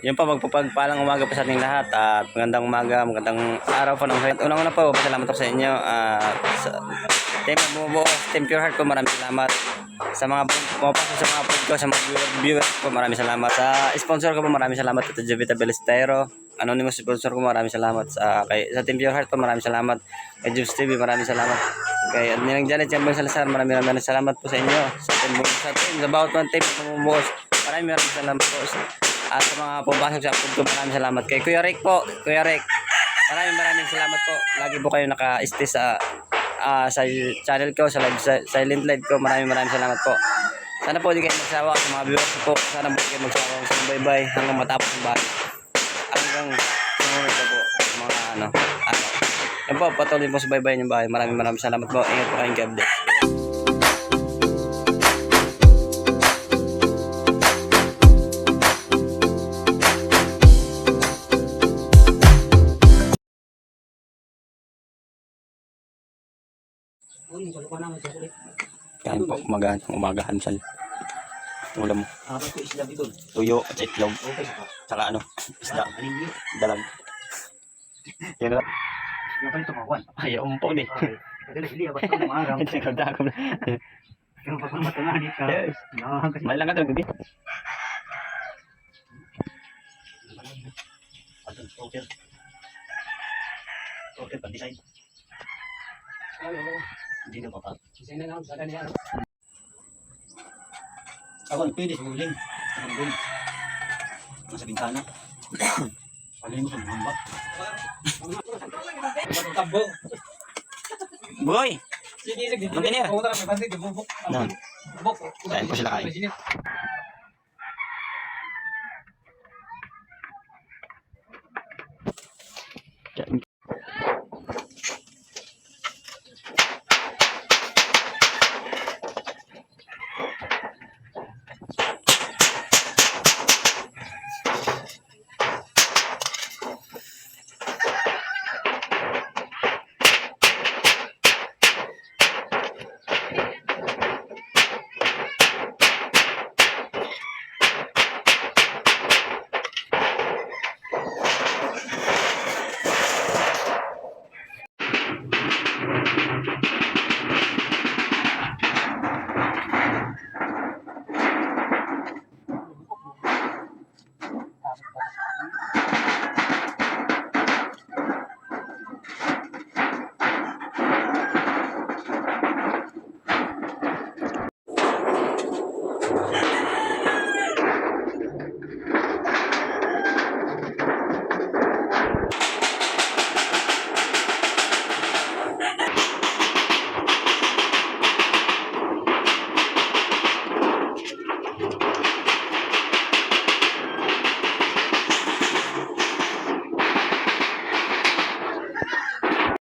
Yun po, magpapagpalang umaga po sa ating lahat at magandang umaga, magandang araw po. Unang-una po, pasalamat ako sa inyo sa team bumubuo, Team Pure Heart po, maraming salamat. Sa mga pumapasok sa mga pod ko, sa mga viewers po, maraming salamat. Sa sponsor ko po, maraming salamat. Ito Jovita Belestero, anonymous sponsor ko, maraming salamat. Sa Team Pure Heart po, maraming salamat. Kay Jubs TV, maraming salamat. Kay Ninang Janet Jambang Salazar, maraming salamat po sa inyo. Sa bawat mga team bumubuo, maraming salamat po. At sa mga pumapasok sa pod ko, maraming salamat. Kay Kuya Rick po, Kuya Rick, maraming salamat po. Lagi po kayo naka-stay sa channel ko, sa silent live ko. Maraming salamat po. Sana po hindi kayo magsawa sa mga viewers po. Sana po hindi kayo magsawa sa bye-bye hanggang matapos ang bahay. Hanggang sumunod na po mga yan po, patuloy po sa bye-bye yung bahay. Maraming salamat po. Ingat po kayong God bless. Kain po, umagahan sal. Ulam mo. Tuyo at itlog. Saka isda. Dalag. Yan lang. Ayaw umpo din. May lang ka talaga din. Okay, pag-design. Hindi na papag. Ako, pwede sa uling. Nasa bintana. Palay mo sa mga Boy! Container! Kain po sila kain.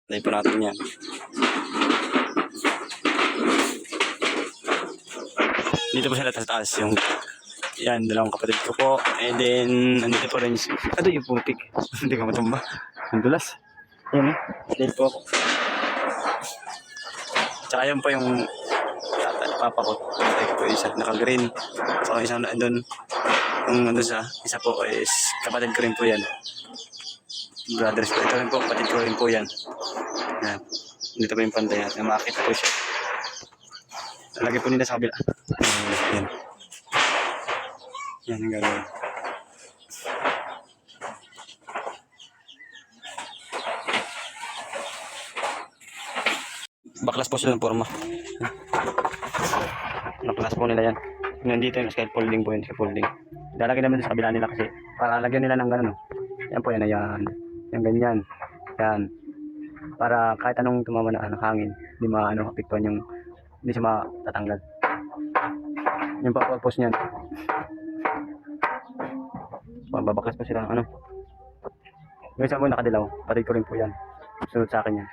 Tayo po natin yan. Dito po sila sa taas yung yan, dalawang kapatid ko po. And then, nandito po rin yung putik. Hindi ka matumba. Ang dulas. Yan dito po ako. Tsaka yun po yung papa ko. Tatay ko po isa, naka-green. So, isa na doon. Yung nandun isa po is kapatid ko rin po yan. Brothers po. Ito rin po, kapatid ko rin po yan. Yan. Dito po yung pantay natin. Makakita po siya. Lagi po nila sa kabila. Yan. Yan yung gagawin. Baklas po sila ng forma. Baklas po nila yan. Nandito yung scaffolding po yun. Scaffolding. Lalagay naman sa kabila nila kasi para lagyan nila ng gano'n. Yan po yan. Ayan. Yan ganyan. Yan. Para kahit anong tumama na hangin, hindi apektuhan yung hindi siya matatanggal. Yung purpose niyan. Babaklas pa sila ng Ngayon sa mo nakadilaw, patid ko rin po yan. Sunod sa akin yan.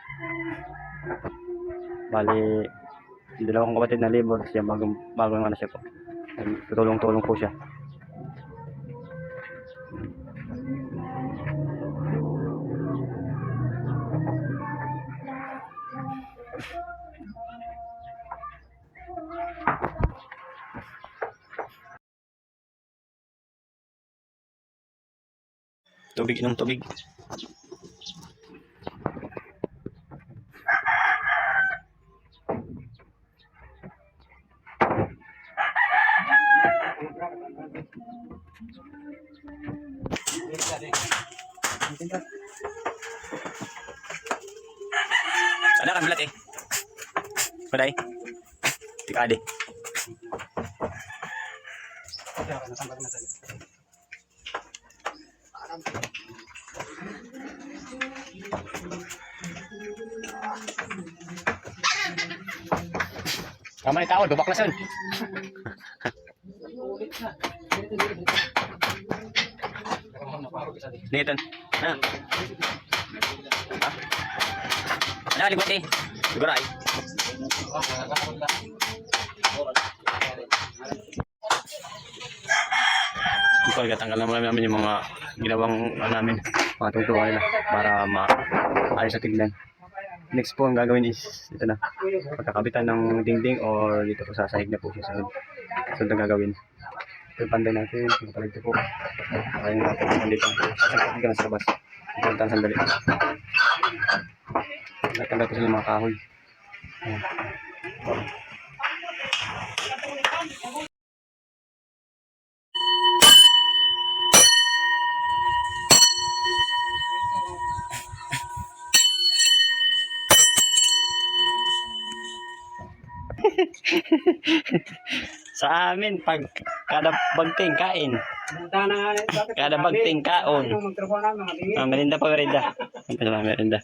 Bali, dalawang kapatid na labor siya, bagong siya po. Tutulong-tulong po siya. Tubig, inom tubig. Ada kan belat eh. Padai. Tikade. Kamay tao, dubak lason. Niton. Ha. Ada libat eh. Gurai. Ipag tanggal namin yung mga ginawang namin, mga tutuwa nila para maayos sa tignan. Next po ang gagawin is ito na, pagkakabitan ng dingding or dito po sa sahig na po siya sunod ang gagawin. Ito panday natin, paligto po. Kaya natin nandito. Sasagpapin ka na sa labas. Ito ang sandali. Natanggal ko sa mga kahoy. Ayan. Sa amin, pag kada bagting kain. Kada bagting kaon. Merinda pa, merinda. Merinda.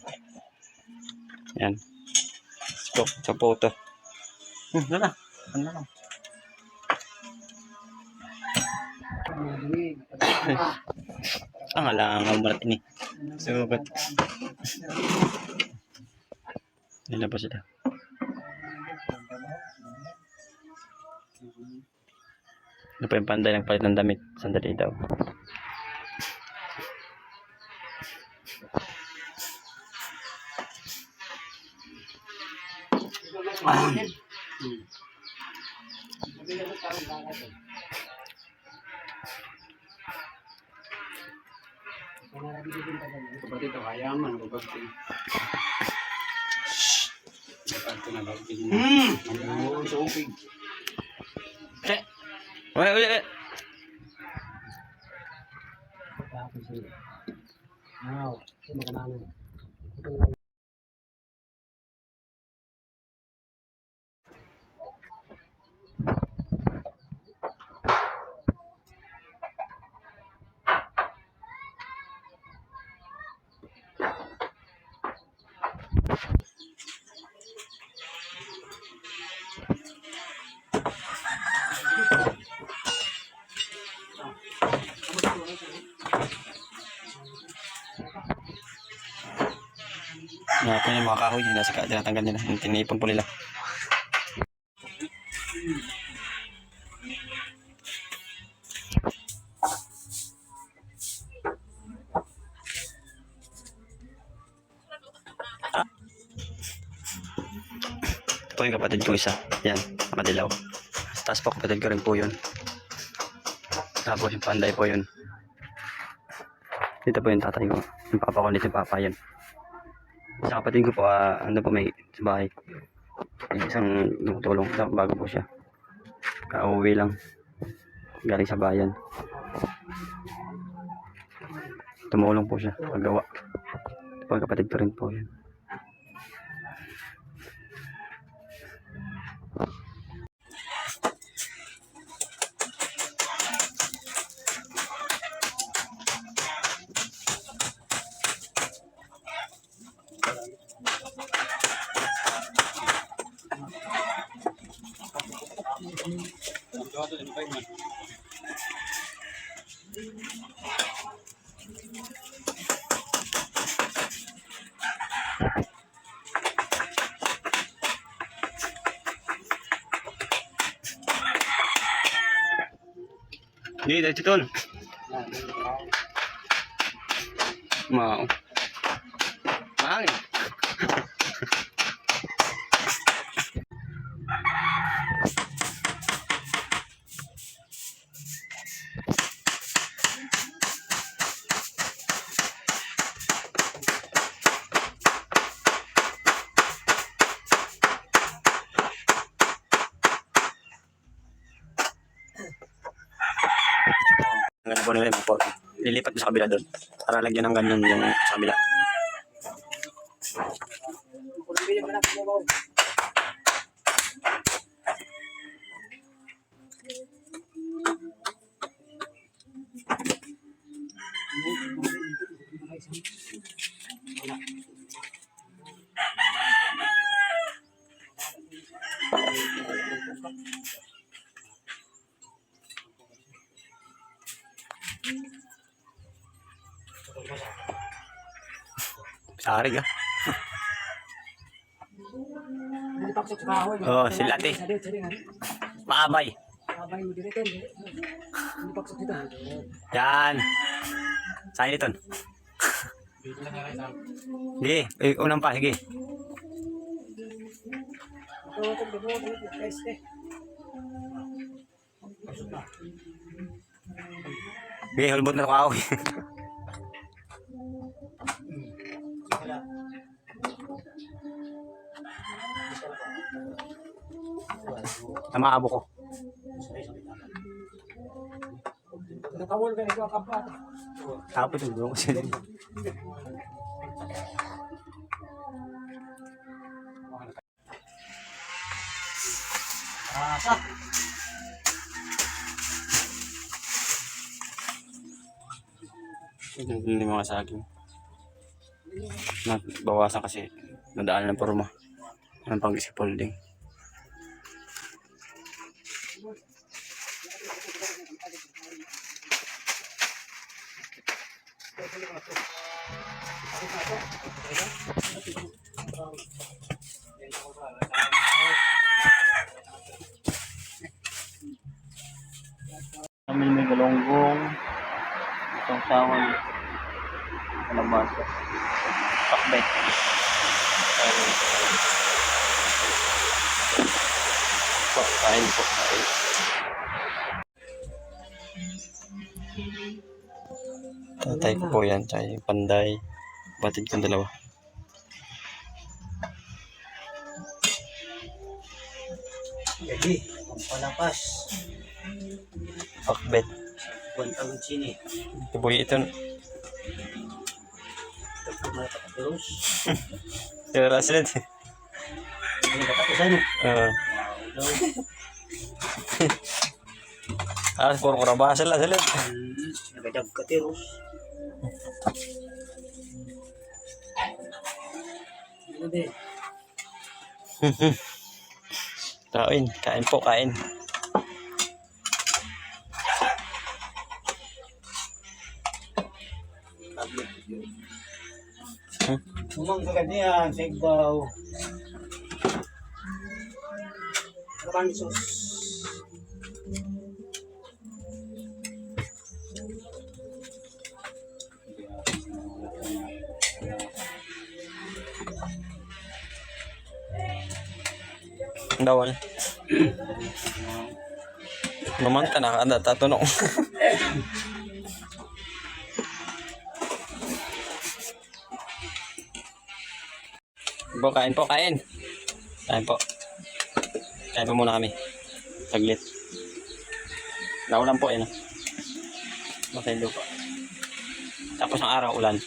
Yan. Sa photo. Ano na? Ano na? Ang alangang malat ini. Sugat. Nilabas sila. Ano pa yung panday ng palit ng damit? Sandali daw. Wait. Mga po yung mga kahoy, tinatanggal nila, tinipon po nila. Ito po yung kapatid ko isa, yan, nakadilaw. Tapos po kapatid ko rin po yun. Tapos yung panday po yun. Dito po yung tatay ko, yung papa ko, dito yung papa yun. Sa kapatid ko po, ano po may sa bahay. Isang tulong bago po siya. Kauwi lang. Galing sa bayan. Tumulong po siya paggawa. Ito po ang kapatid ko rin po yan. Ini dari Citon. Mau. Mang. Ganun po nila yung po. Lilipat mo sa kabila doon. Para lagyan ng ganyan yung sa kabila. Sarig ah. Oh, sila ate. Maabay. Yan. Saan ito? Sige, unang pa, sige. Sige, hulbot na ako. Tama abo ko. Tapos yung buong sila. Hindi mga saging. Bawasan kasi nadaan ng porma. Ang pang-scaffolding. Kami may galonggong, itong tawon, kalabasa, pakbet. Kain po, kain. Tatay ko po yan, tsaka yung panday, batid kong dalawa. Jadi, palapas. Pakbet. Buwan tahun sini. Ito po ito. Terus. Sira sila. Ini kata ke sana. Puro kurabasa lah sila. Nagajab ka terus. Ano din? Kain po, kain. Umang ka ganyan, sa igbaw. Karansos. Dawal. Naman ka na kada tatunong. Kain po, kain. Kain po. Kain po muna kami. Saglit. Naulan po yan. Matay lupa. Tapos ng araw, ulan.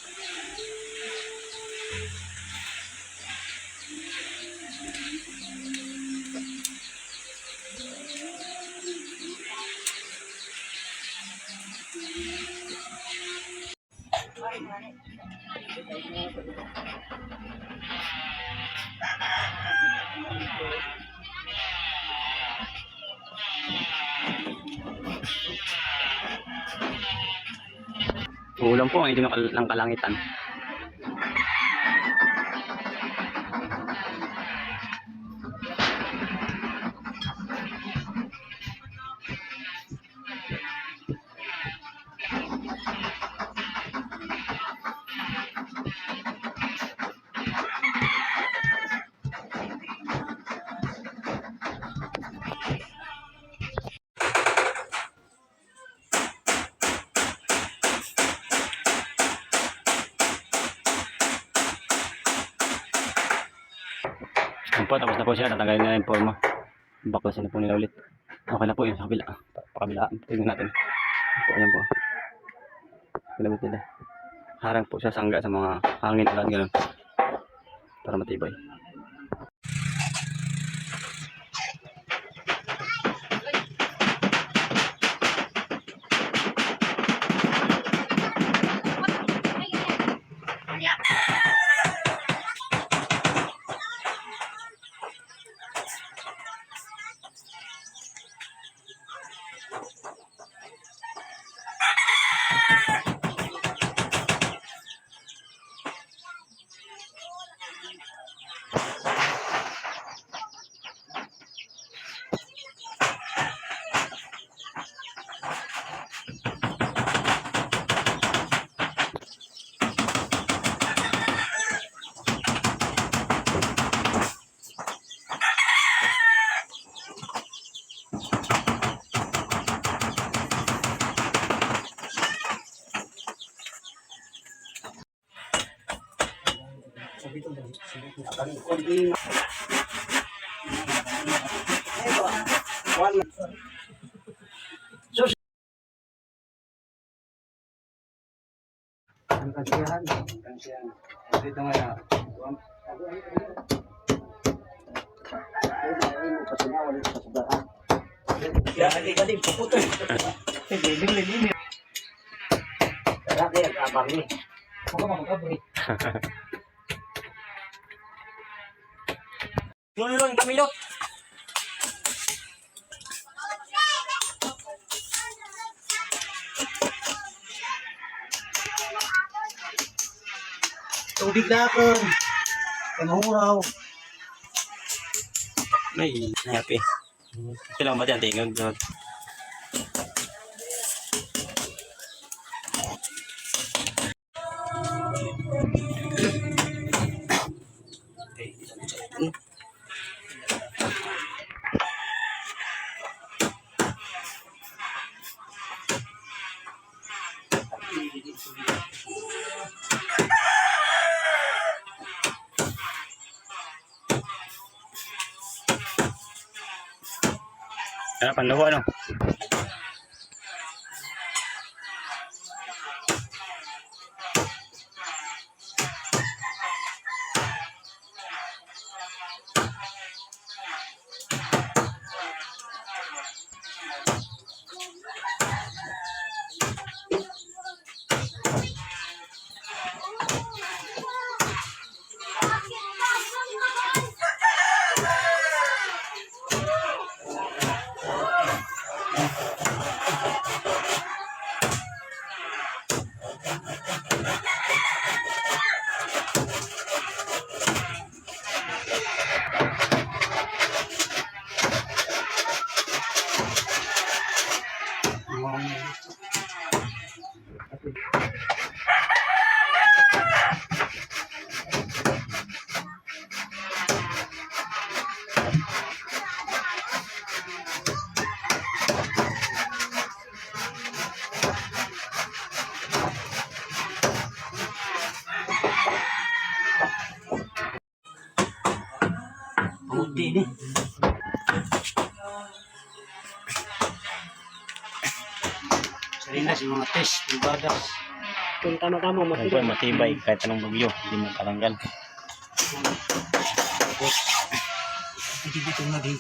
Ulan po ang ito ng kalangitan. Yan po, tapos na po siya. Tatanggalin na yung forma. Baklasin na po nila ulit. Okay na po yun sa kabila. Pakabila. Tignan natin. Yan po, yan po. Ginamit nila. Harang po siya sangga sa mga hangin ulan ganun. Para matibay. Ang kasiyahan. Dito nga na. Ya, adik-adik puputus. Liling-liling. Laki ang kabang ni. Huwag ka makakabri. Lulong Camilo. Tubig na ako. Kamahuraw. Ay, happy. Kailangan ba yan tingog? Ano, panluho ano? Pamukti ni. Sarinas yung mga test, ibadas. Kung tama-tama Siyempre matibay kahit anong bagyo, hindi mo talanggal. Hindi dito na din.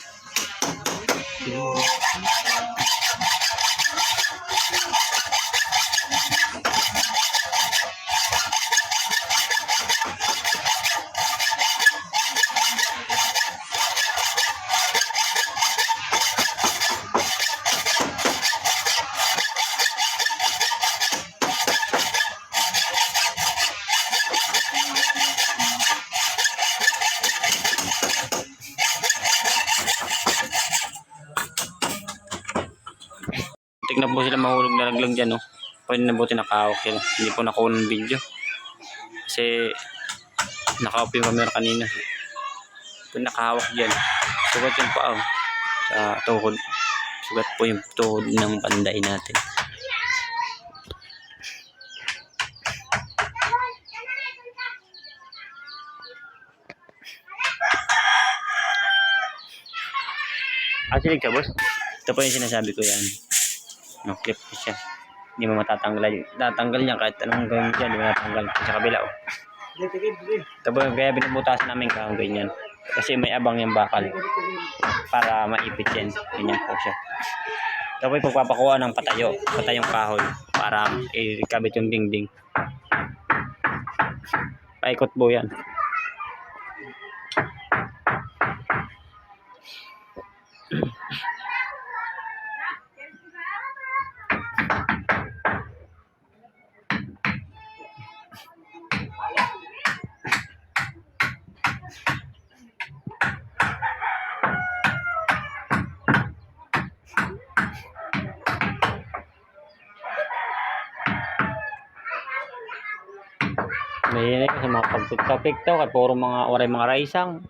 Tignan po sila mahulog na laglang dyan, no? Pwede na buti nakahawak sila. Hindi po nakuha ng video. Kasi nakahawak yung camera kanina. Pwede nakahawak dyan. Sugat yung paa, oh. Sa tuhod. Sugat po yung tuhod ng panday natin. Actually, boss, ito po yung sinasabi ko yan. No, clip ko siya. Hindi mo tatanggal niya kahit anong gawin mo dyan, hindi mo natanggal sa kabila. Oh. Tapos kaya binubutasan namin kahang ganyan. Kasi may abang yung bakal para maipit yan. Ganyan po siya. Tapos pagpapakuha ng patayong kahoy para ikabit yung dingding. Paikot po yan. Mahilig sa mga pagtupik-tiktok at puro mga raisang.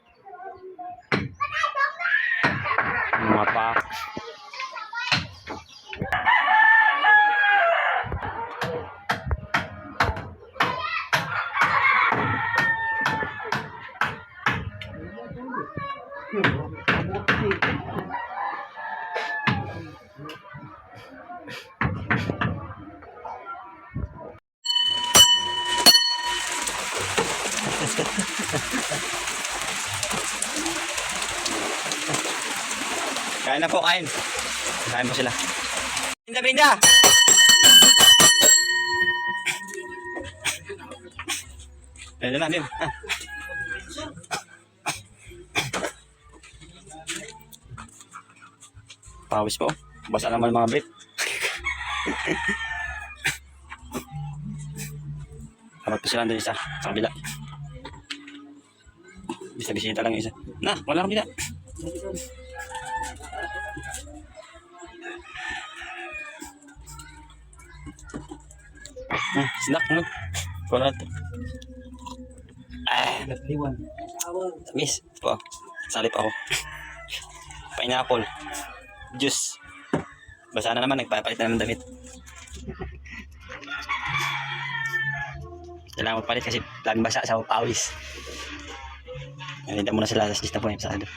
Mga pa. Kain na po, kain. Kain po sila. Binda, binda! Ayun na, din. Ah. Pawis po. Basa naman mga brit. Dapat po sila doon isa sa kabila. Bisita lang yung isa. Na, wala kabila. Snack mo. Wala ito. Miss. Po. Salip ako. Pineapple. Juice. Basa na naman. Nagpapalit na naman damit. Kailangan magpalit kasi laging basa sa pawis. Nalita muna sila sa lista po yung pasado.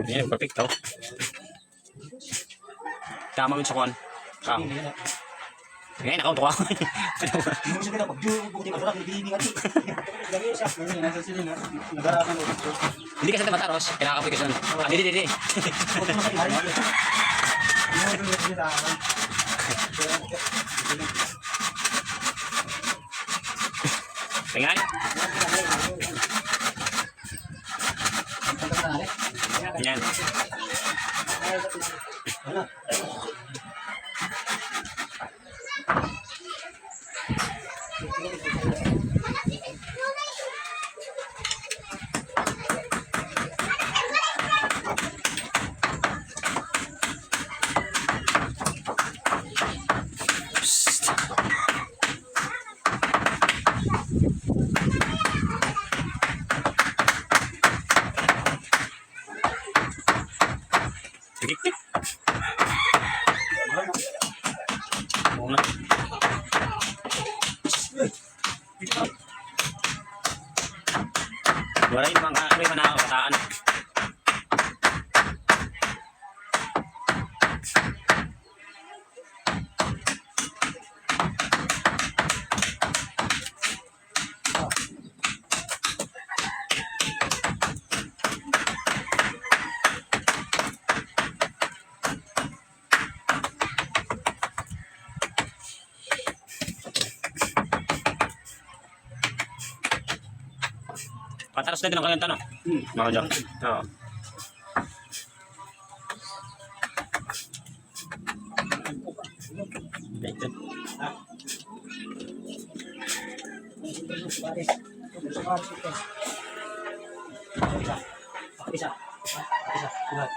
Yan, perfect tau. Tama yun sa kuwan. Ngayon, ako tuwa. Hindi kasi dapat aros, kinakapoy ka siya. Ah, di. Tingnan. Yan. Tikik-tik. Muna. Wala yung mga kataan. Pataros na din ang kanyang tanong. Mga dyan. Oo. Isa, buhat.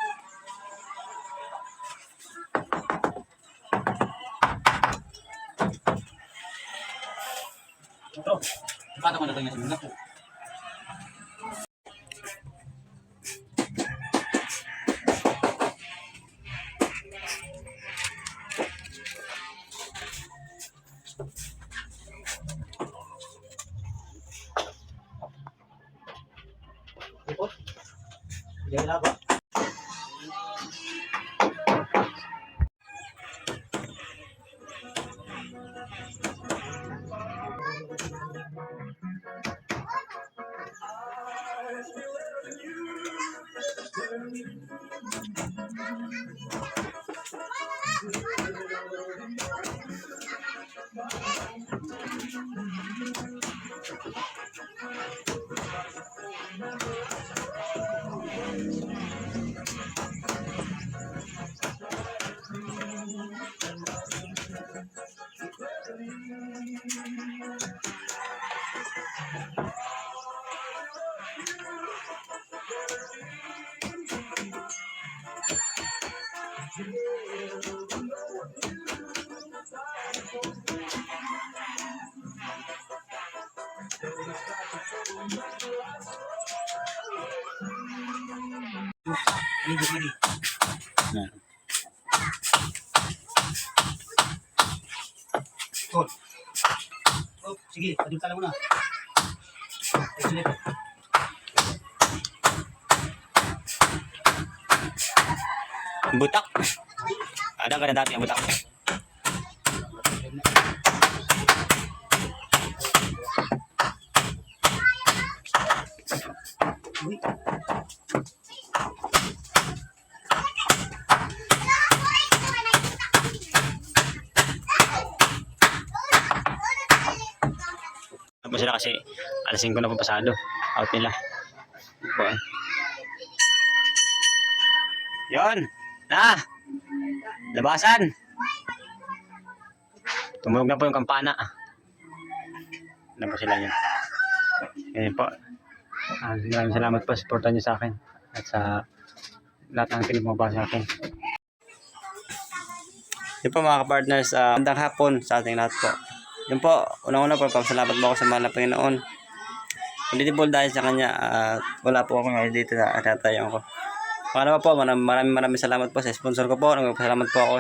Ito. Paano ko natin yung mga? Ito. Yan lang ba? Ready. Yan. Oh. Oh, sige, padulta lang muna. Excellent. Butak. Ada ka na dati ang butak. Uy. Tapos sila kasi alas 5 na po pasado. Out nila. Po. Yon. Na. Labasan. Tumunog na po yung kampana. Ano po sila yun. Ganyan po. Maraming salamat po. Supportan niyo sa akin. At sa lahat ng pinagmabasa sa akin. Yun po mga kapartners. Magandang hapon sa ating lahat po. Yun po. Unang-una po. Salamat po ako sa mahal na Panginoon. Hindi po dahil sa kanya. Wala po ako ngayon dito sa atatayon ko. Pangalawa po, maraming salamat po sa sponsor ko po. Nagpapasalamat po ako.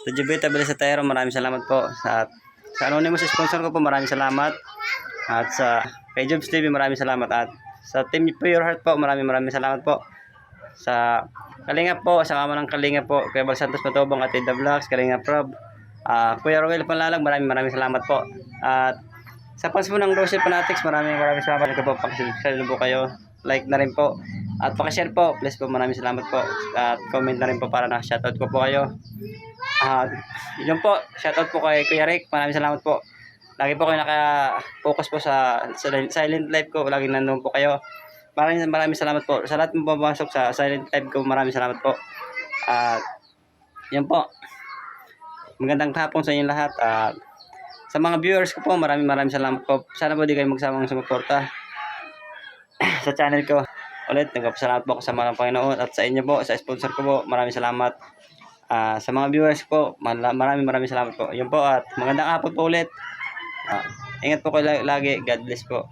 Sa Jubita Belisatero, maraming salamat po. Sa Anonymous sponsor ko po, maraming salamat. At sa kay Jobs TV, maraming salamat. At sa Team Pure Heart po, maraming salamat po. Sa Kalingap po, sa kama ng Kalingap po, Kuya Bal Santos Matobong at Ida Vlogs, Kalingap Rob. Kuya Roel Panlalag, maraming salamat po. At sa fans po ng Rochelle Fanatics, maraming salamat. Ito po, pakisubscribe po kayo. Like na rin po. At pakishare po. Please po, maraming salamat po. At comment na rin po para na-shoutout ko po kayo. Yun po, shoutout po kay Kuya Rick. Maraming salamat po. Lagi po kayo naka-focus po sa silent live ko. Lagi nandun po kayo. Maraming salamat po. Sa lahat mo pumasok sa silent live ko, maraming salamat po. At yun po. Magandang hapon sa inyo lahat. Sa mga viewers ko po, maraming salamat po. Sana po di kayo magsamang sumuporta sa channel ko. Ulit, nagpapasalamat po ako sa mga Panginoon at sa inyo po, sa sponsor ko po, maraming salamat. Sa mga viewers po, maraming salamat po. Yun po at magandang hapon po ulit. Ingat po kayo lagi. God bless po.